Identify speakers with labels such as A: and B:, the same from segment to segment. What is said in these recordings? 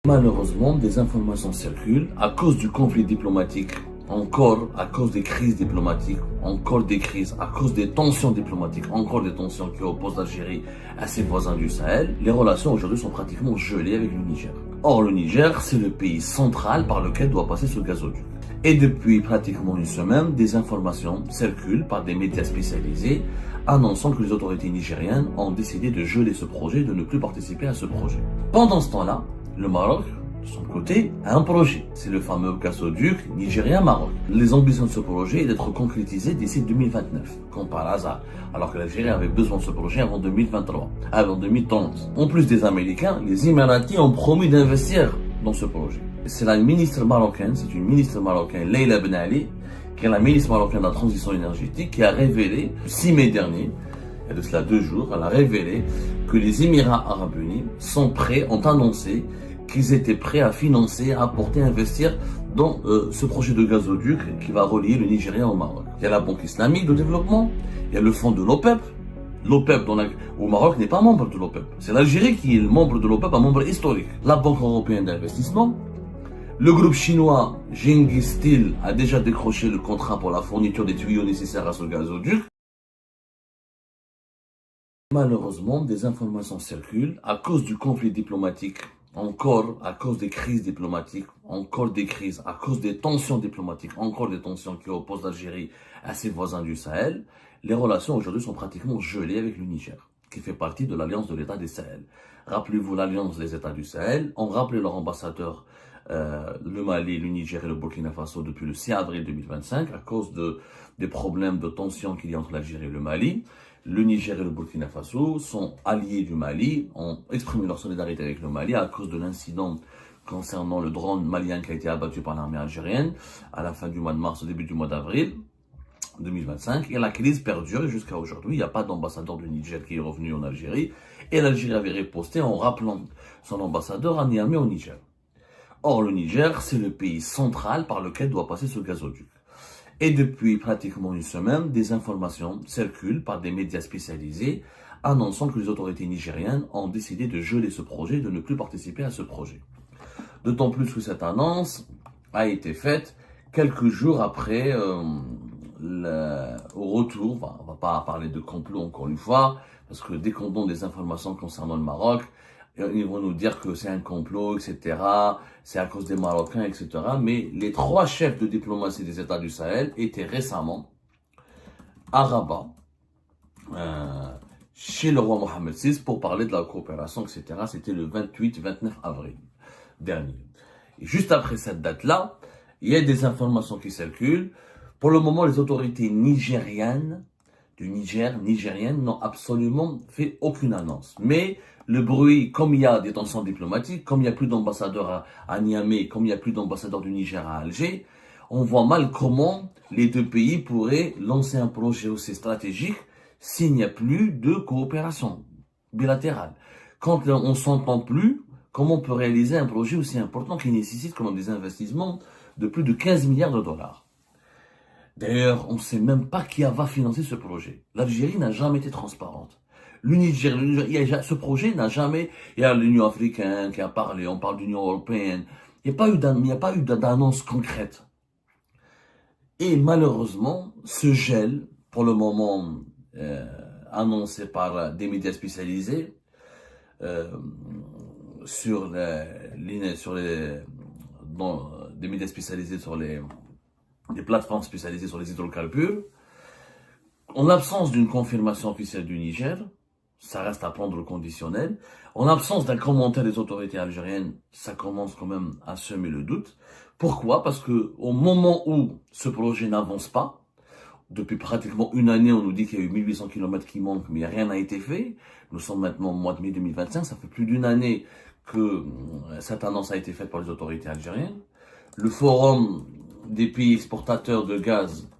A: Malheureusement, des informations circulent à cause du conflit diplomatique, encore à cause des crises diplomatiques, encore des crises, à cause des tensions diplomatiques, encore des tensions qui opposent l'Algérie à ses voisins du Sahel. Les relations aujourd'hui sont pratiquement gelées avec le Niger. Or, le Niger, c'est le pays central par lequel doit passer ce gazoduc. Et depuis pratiquement une semaine, des informations circulent par des médias spécialisés annonçant que les autorités nigériennes ont décidé de geler ce projet, de ne plus participer à ce projet. Pendant ce temps-là, le Maroc, de son côté, a un projet. C'est le fameux gazoduc nigérien-Maroc. Les ambitions de ce projet est d'être concrétisé d'ici 2029, comme par hasard, alors que l'Algérie avait besoin de ce projet avant 2023, avant 2030. En plus des Américains, les Émiratis ont promis d'investir dans ce projet. C'est la ministre marocaine, c'est une ministre marocaine, Leila Ben Ali, qui est la ministre marocaine de la transition énergétique, qui a révélé, le 6 mai dernier, il y a de cela 2 jours, elle a révélé que les Émirats Arabes Unis sont prêts, ont annoncé qu'ils étaient prêts à financer, à apporter, à investir dans ce projet de gazoduc qui va relier le Nigeria au Maroc. Il y a la Banque islamique de développement, il y a le fonds de l'OPEP. L'OPEP au Maroc n'est pas membre de l'OPEP. C'est l'Algérie qui est le membre de l'OPEP, un membre historique. La Banque européenne d'investissement. Le groupe chinois Genghis Steel a déjà décroché le contrat pour la fourniture des tuyaux nécessaires à ce gazoduc. Malheureusement, des informations circulent à cause du conflit diplomatique, encore à cause des crises diplomatiques, encore des crises, à cause des tensions diplomatiques, encore des tensions qui opposent l'Algérie à ses voisins du Sahel. Les relations aujourd'hui sont pratiquement gelées avec le Niger, qui fait partie de l'Alliance de l'État du Sahel. Rappelez-vous l'Alliance des États du Sahel, ont rappelé leur ambassadeur le Mali, le Niger et le Burkina Faso depuis le 6 avril 2025 à cause des problèmes de tension qu'il y a entre l'Algérie et le Mali. Le Niger et le Burkina Faso sont alliés du Mali, ont exprimé leur solidarité avec le Mali à cause de l'incident concernant le drone malien qui a été abattu par l'armée algérienne à la fin du mois de mars, au début du mois d'avril 2025. Et la crise perdure et jusqu'à aujourd'hui, il n'y a pas d'ambassadeur du Niger qui est revenu en Algérie. Et l'Algérie avait riposté en rappelant son ambassadeur à Niamey au Niger. Or, le Niger, c'est le pays central par lequel doit passer ce gazoduc. Et depuis pratiquement une semaine, des informations circulent par des médias spécialisés annonçant que les autorités nigériennes ont décidé de geler ce projet, de ne plus participer à ce projet. D'autant plus que cette annonce a été faite quelques jours après au retour, enfin, on ne va pas parler de complot encore une fois, parce que dès qu'on donne des informations concernant le Maroc, ils vont nous dire que c'est un complot, etc. C'est à cause des Marocains, etc. Mais les 3 chefs de diplomatie des États du Sahel étaient récemment à Rabat, chez le roi Mohamed VI, pour parler de la coopération, etc. C'était le 28-29 avril dernier. Et juste après cette date-là, il y a des informations qui circulent. Pour le moment, les autorités nigériennes nigériennes n'ont absolument fait aucune annonce. Mais le bruit, comme il y a des tensions diplomatiques, comme il n'y a plus d'ambassadeurs à Niamey, comme il n'y a plus d'ambassadeurs du Niger à Alger, on voit mal comment les 2 pays pourraient lancer un projet aussi stratégique s'il n'y a plus de coopération bilatérale. Quand on s'entend plus, comment on peut réaliser un projet aussi important qui nécessite quand même des investissements de plus de 15 milliards de dollars. D'ailleurs, on ne sait même pas qui va financer ce projet. L'Algérie n'a jamais été transparente. Ce projet n'a jamais... Il y a l'Union africaine qui a parlé, on parle d'Union européenne. Il n'y a pas eu d'annonce concrète. Et malheureusement, ce gel, pour le moment annoncé par des médias spécialisés, des médias spécialisés sur des plateformes spécialisées sur les hydrocarbures, en l'absence d'une confirmation officielle du Niger, ça reste à prendre au conditionnel, en l'absence d'un commentaire des autorités algériennes, ça commence quand même à semer le doute. Pourquoi? Parce que au moment où ce projet n'avance pas, depuis pratiquement une année, on nous dit qu'il y a eu 1800 km qui manquent, mais rien n'a été fait. Nous sommes maintenant au mois de mai 2025, ça fait plus d'une année que cette annonce a été faite par les autorités algériennes. Le forum des pays exportateurs de gaz,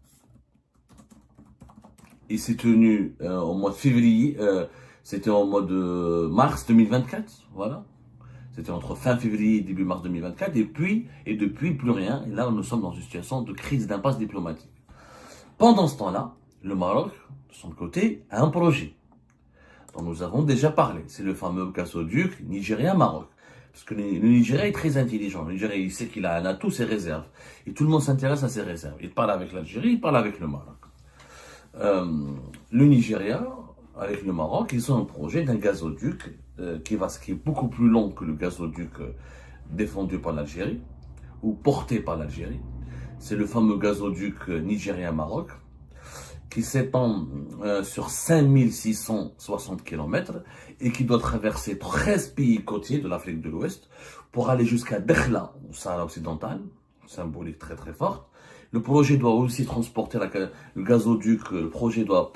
A: il s'est tenu au mois de février, c'était au mois de mars 2024, voilà. C'était entre fin février et début mars 2024, et depuis plus rien, et là nous sommes dans une situation de crise, d'impasse diplomatique. Pendant ce temps-là, le Maroc, de son côté, a un projet dont nous avons déjà parlé, c'est le fameux gazoduc Nigeria-Maroc. Parce que le Nigeria est très intelligent. Le Nigeria, il sait qu'il a un atout, ses réserves. Et tout le monde s'intéresse à ses réserves. Il parle avec l'Algérie, il parle avec le Maroc. Le Nigeria, avec le Maroc, ils ont un projet d'un gazoduc qui est beaucoup plus long que le gazoduc défendu par l'Algérie, ou porté par l'Algérie. C'est le fameux gazoduc Nigérien-Maroc, qui s'étend sur 5660 km et qui doit traverser 13 pays côtiers de l'Afrique de l'Ouest pour aller jusqu'à Dakhla, au Sahara occidental, symbolique très très forte. Le projet doit aussi transporter le gazoduc. Le projet doit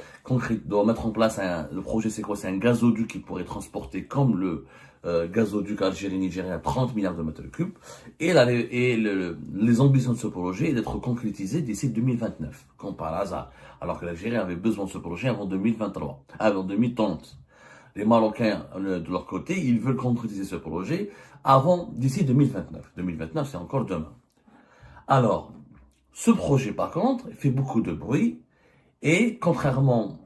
A: mettre en place le projet, c'est quoi? C'est un gazoduc qui pourrait transporter comme le gazoduc Algérie-Nigérien 30 milliards de mètres cubes. Et les ambitions de ce projet est d'être concrétisées d'ici 2029, comme par hasard. Alors que l'Algérie avait besoin de ce projet avant 2023, avant 2030. Les Marocains, de leur côté, ils veulent concrétiser ce projet d'ici 2029. 2029, c'est encore demain. Alors, ce projet, par contre, fait beaucoup de bruit et, contrairement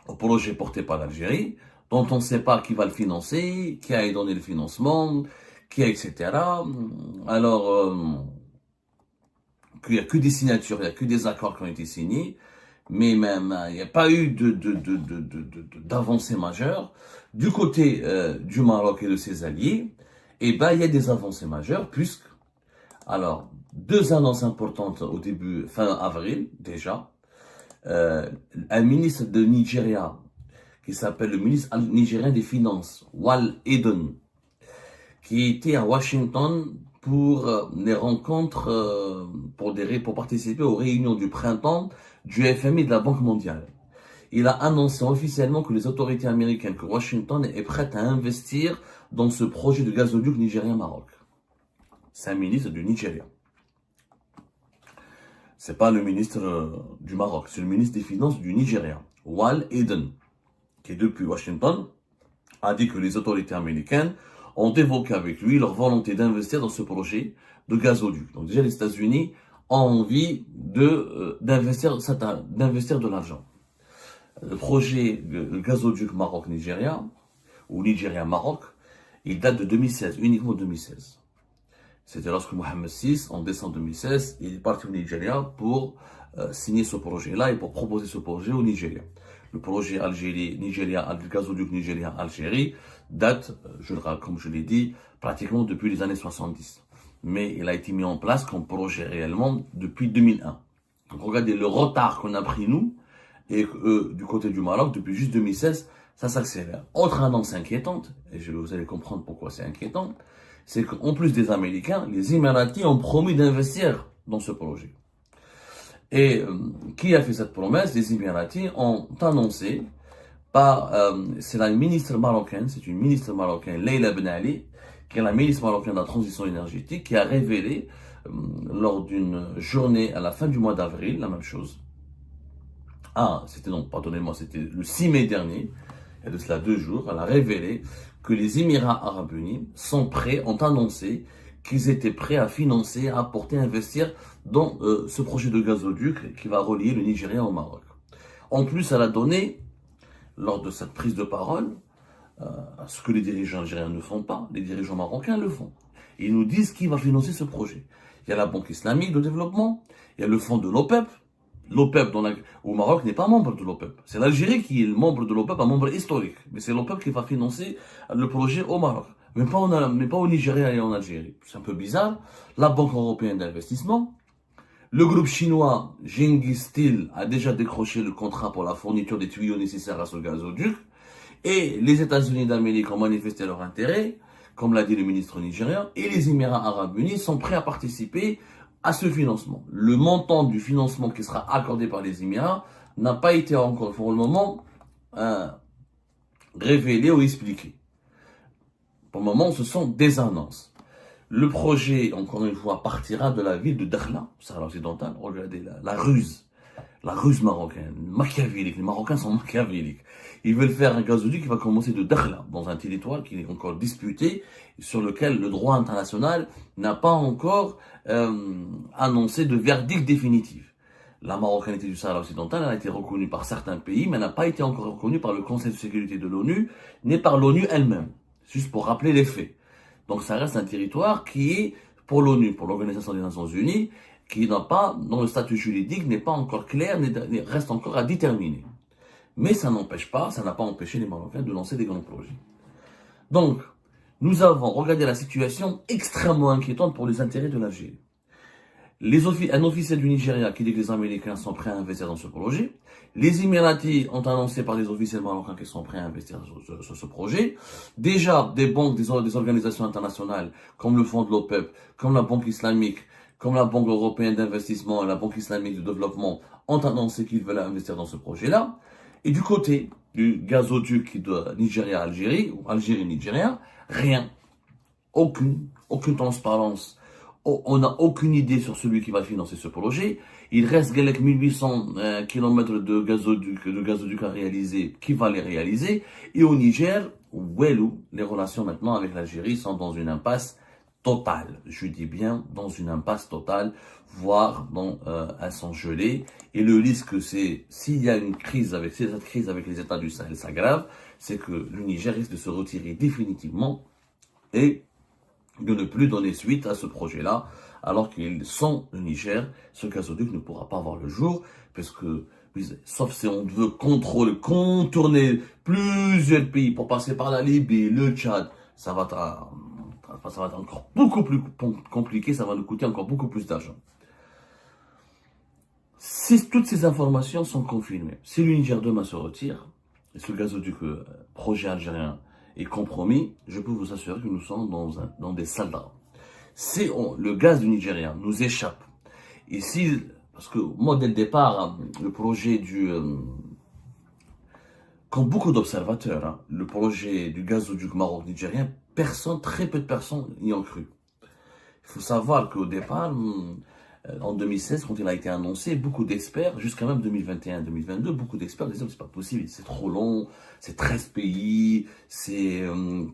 A: au projet porté par l'Algérie, dont on ne sait pas qui va le financer, qui a donné le financement, etc. Alors, qu'il n'y a que des signatures, il n'y a que des accords qui ont été signés, mais même, il n'y a pas eu d'avancée majeure. Du côté du Maroc et de ses alliés, il y a des avancées majeures, puisque, alors, deux annonces importantes au début, fin avril, déjà. Un ministre de Nigeria, qui s'appelle le ministre nigérien des Finances, Wal Eden, qui était à Washington pour les rencontres, pour participer aux réunions du printemps du FMI et de la Banque mondiale. Il a annoncé officiellement que les autorités américaines, que Washington est prête à investir dans ce projet de gazoduc nigérien-Maroc. C'est un ministre du Nigeria. C'est pas le ministre du Maroc, c'est le ministre des Finances du Nigeria, Wal Eden, qui depuis Washington a dit que les autorités américaines ont évoqué avec lui leur volonté d'investir dans ce projet de gazoduc. Donc déjà les États-Unis ont envie d'investir de l'argent. Le projet, le gazoduc Maroc-Nigeria, ou Nigeria-Maroc, il date de 2016, uniquement 2016. C'était lorsque Mohamed VI, en décembre 2016, il est parti au Nigeria pour signer ce projet-là et pour proposer ce projet au Nigeria. Le projet Algérie-Nigeria, le gazoduc Nigeria-Algérie, date, comme je l'ai dit, pratiquement depuis les années 70. Mais il a été mis en place comme projet réellement depuis 2001. Donc regardez le retard qu'on a pris nous, et du côté du Maroc, depuis juste 2016, ça s'accélère. Autre annonce inquiétante, et vous allez comprendre pourquoi c'est inquiétant, c'est qu'en plus des Américains, les Émiratis ont promis d'investir dans ce projet. Et qui a fait cette promesse? Les Émiratis ont annoncé c'est la ministre marocaine, c'est une ministre marocaine, Leila Ben Ali, qui est la ministre marocaine de la transition énergétique, qui a révélé lors d'une journée à la fin du mois d'avril, la même chose. C'était le 6 mai dernier, il y a de cela 2 jours, elle a révélé que les Émirats Arabes Unis ont annoncé qu'ils étaient prêts à financer, à apporter, à investir dans ce projet de gazoduc qui va relier le Nigeria au Maroc. En plus, elle a donné, lors de cette prise de parole, ce que les dirigeants algériens ne font pas, les dirigeants marocains le font. Ils nous disent qui va financer ce projet. Il y a la Banque islamique de développement, il y a le fonds de l'OPEP. L'OPEP au Maroc n'est pas membre de l'OPEP. C'est l'Algérie qui est le membre de l'OPEP, un membre historique. Mais c'est l'OPEP qui va financer le projet au Maroc. Mais pas au Nigeria et en Algérie. C'est un peu bizarre. La Banque européenne d'investissement. Le groupe chinois Genghis Steel a déjà décroché le contrat pour la fourniture des tuyaux nécessaires à ce gazoduc. Et les États-Unis d'Amérique ont manifesté leur intérêt, comme l'a dit le ministre nigérien. Et les Émirats Arabes Unis sont prêts à participer à ce financement. Le montant du financement qui sera accordé par les Émirats n'a pas été encore pour le moment révélé ou expliqué. Pour le moment, ce sont des annonces. Le projet, encore une fois, partira de la ville de Dakhla, au Sahara occidental. Regardez la ruse marocaine, machiavélique. Les Marocains sont machiavéliques. Ils veulent faire un gazoduc qui va commencer de Dakhla, dans un territoire qui est encore disputé, sur lequel le droit international n'a pas encore annoncé de verdict définitif. La marocanité du Sahara occidental a été reconnue par certains pays, mais n'a pas été encore reconnue par le Conseil de sécurité de l'ONU, ni par l'ONU elle-même. Juste pour rappeler les faits. Donc ça reste un territoire qui est pour l'ONU, pour l'Organisation des Nations Unies, qui n'a pas, dont le statut juridique n'est pas encore clair, reste encore à déterminer. Mais ça n'empêche pas, ça n'a pas empêché les Marocains de lancer des grands projets. Donc, nous avons regardé la situation extrêmement inquiétante pour les intérêts de l'Algérie. Un officier du Nigeria qui dit que les Américains sont prêts à investir dans ce projet. Les Émiratis ont annoncé par les officiels marocains qu'ils sont prêts à investir sur ce projet. Déjà, des banques, des organisations internationales, comme le Fonds de l'OPEP, comme la Banque islamique, comme la Banque européenne d'investissement et la Banque islamique de développement, ont annoncé qu'ils veulent investir dans ce projet-là. Et du côté du gazoduc de Nigeria-Algérie, ou Algérie-Nigeria, rien. Aucune transparence. On n'a aucune idée sur celui qui va financer ce projet. Il reste 1800 km de gazoduc à réaliser, qui va les réaliser. Et au Niger, les relations maintenant avec l'Algérie sont dans une impasse totale. Je dis bien dans une impasse totale, voire elles sont gelées. Et le risque, c'est, s'il y a cette crise avec les États du Sahel s'aggrave, c'est que le Niger risque de se retirer définitivement et de ne plus donner suite à ce projet-là, alors qu'ils sont le Niger, ce gazoduc ne pourra pas voir le jour, parce que, sauf si on veut contourner plusieurs pays pour passer par la Libye, le Tchad, ça va être encore beaucoup plus compliqué, ça va nous coûter encore beaucoup plus d'argent. Si toutes ces informations sont confirmées, si le Niger demain se retire, et ce gazoduc projet algérien est compromis, je peux vous assurer que nous sommes dans des salles d'armes. Si le gaz du Nigeria nous échappe, ici, parce que moi dès le départ, le projet comme beaucoup d'observateurs, le projet du gazoduc maroc-nigérien, très peu de personnes y ont cru. Il faut savoir qu'au départ, en 2016, quand il a été annoncé, beaucoup d'experts, jusqu'à même 2021-2022, beaucoup d'experts disaient que c'est pas possible, c'est trop long, c'est 13 pays, c'est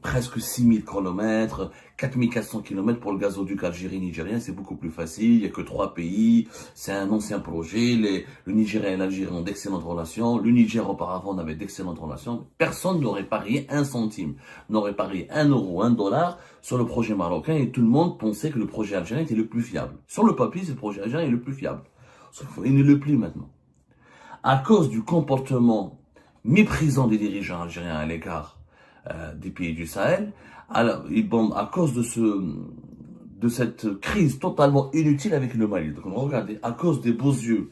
A: presque 6000 km, 4400 km pour le gazoduc algérien-nigérien, c'est beaucoup plus facile, il n'y a que 3 pays, c'est un ancien projet, le Nigeria et l'Algérie ont d'excellentes relations, le Niger auparavant avait d'excellentes relations, personne n'aurait parié un centime, n'aurait parié 1 euro, 1 dollar sur le projet marocain et tout le monde pensait que le projet algérien était le plus fiable. Sur le papier, le projet algérien est le plus fiable. Sauf qu'il ne l'est plus maintenant. À cause du comportement méprisant des dirigeants algériens à l'égard des pays du Sahel, à cause de cette crise totalement inutile avec le Mali. Donc regardez, à cause des beaux yeux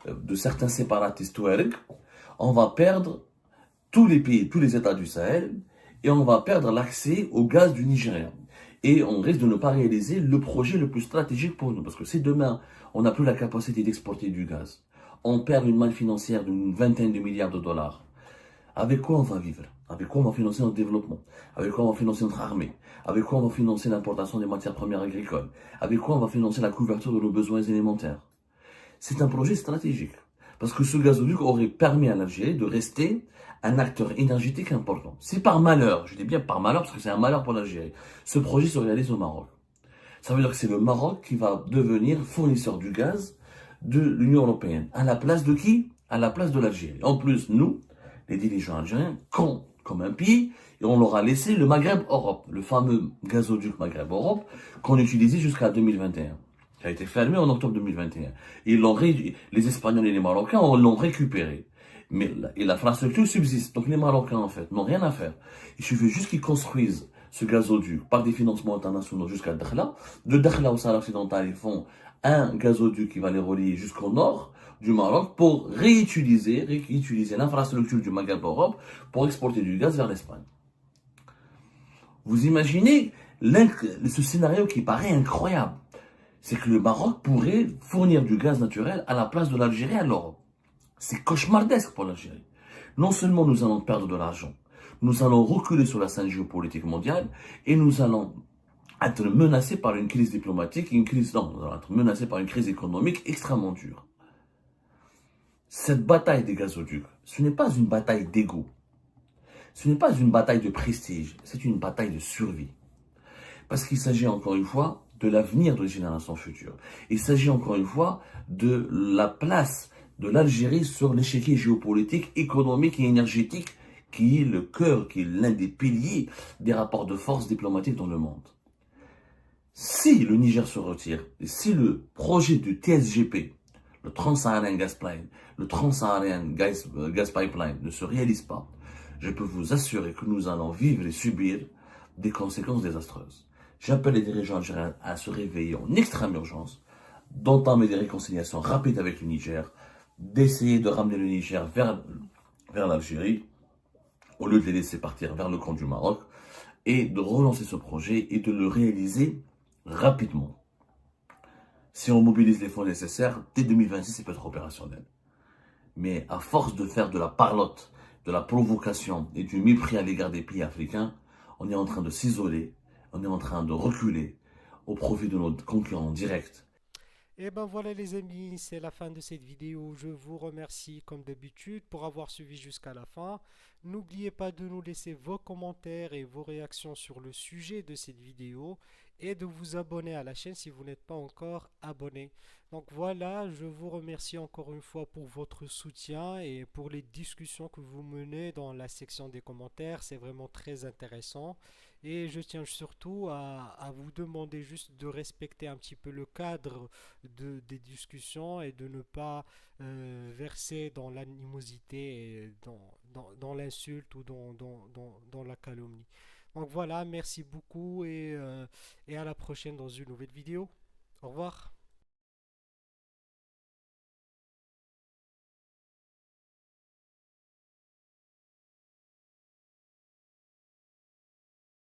A: de certains séparatistes touaregs, on va perdre tous les pays, tous les États du Sahel, et on va perdre l'accès au gaz du Nigeria. Et on risque de ne pas réaliser le projet le plus stratégique pour nous. Parce que si demain, on n'a plus la capacité d'exporter du gaz, on perd une manne financière d'une vingtaine de milliards de dollars, avec quoi on va vivre? Avec quoi on va financer notre développement? Avec quoi on va financer notre armée? Avec quoi on va financer l'importation des matières premières agricoles? Avec quoi on va financer la couverture de nos besoins élémentaires? C'est un projet stratégique. Parce que ce gazoduc aurait permis à l'Algérie de rester un acteur énergétique important. Si par malheur, je dis bien par malheur parce que c'est un malheur pour l'Algérie, ce projet se réalise au Maroc, ça veut dire que c'est le Maroc qui va devenir fournisseur du gaz de l'Union européenne. À la place de qui? À la place de l'Algérie. En plus, nous, les dirigeants algériens, comme un pied, et on leur a laissé le Maghreb-Europe, le fameux gazoduc Maghreb-Europe qu'on utilisait jusqu'à 2021. Ça a été fermé en octobre 2021. Les Espagnols et les Marocains l'ont récupéré. Mais l'infrastructure subsiste. Donc les Marocains, en fait, n'ont rien à faire. Il suffit juste qu'ils construisent ce gazoduc par des financements internationaux jusqu'à Dakhla. De Dakhla au Sahara occidental, ils font un gazoduc qui va les relier jusqu'au nord du Maroc pour réutiliser l'infrastructure du Maghreb Europe pour exporter du gaz vers l'Espagne. Vous imaginez ce scénario qui paraît incroyable. C'est que le Maroc pourrait fournir du gaz naturel à la place de l'Algérie à l'Europe. C'est cauchemardesque pour l'Algérie. Non seulement nous allons perdre de l'argent, nous allons reculer sur la scène géopolitique mondiale et nous allons être menacés par une crise diplomatique, nous allons être menacés par une crise économique extrêmement dure. Cette bataille des gazoducs, ce n'est pas une bataille d'ego. Ce n'est pas une bataille de prestige, c'est une bataille de survie. Parce qu'il s'agit encore une fois de l'avenir de générations futures. Il s'agit encore une fois de la place de l'Algérie sur l'échiquier géopolitique, économique et énergétique qui est le cœur, qui est l'un des piliers des rapports de force diplomatiques dans le monde. Si le Niger se retire, et si le projet du TSGP, le Trans-Saharan Gas Pipeline, le Trans-Saharan Gas Pipeline ne se réalise pas, je peux vous assurer que nous allons vivre et subir des conséquences désastreuses. J'appelle les dirigeants algériens à se réveiller en extrême urgence, d'entamer des réconciliations rapides avec le Niger, d'essayer de ramener le Niger vers l'Algérie, au lieu de les laisser partir vers le camp du Maroc, et de relancer ce projet et de le réaliser rapidement. Si on mobilise les fonds nécessaires, dès 2026, ça peut être opérationnel. Mais à force de faire de la parlotte, de la provocation et du mépris à l'égard des pays africains, on est en train de s'isoler, on est en train de reculer au profit de nos concurrents directs.
B: Et ben voilà les amis, c'est la fin de cette vidéo. Je vous remercie comme d'habitude pour avoir suivi jusqu'à la fin. N'oubliez pas de nous laisser vos commentaires et vos réactions sur le sujet de cette vidéo et de vous abonner à la chaîne si vous n'êtes pas encore abonné. Donc voilà, je vous remercie encore une fois pour votre soutien et pour les discussions que vous menez dans la section des commentaires. C'est vraiment très intéressant. Et je tiens surtout à vous demander juste de respecter un petit peu le cadre des discussions et de ne pas verser dans l'animosité, et dans l'insulte ou dans la calomnie. Donc voilà, merci beaucoup et à la prochaine dans une nouvelle vidéo. Au revoir.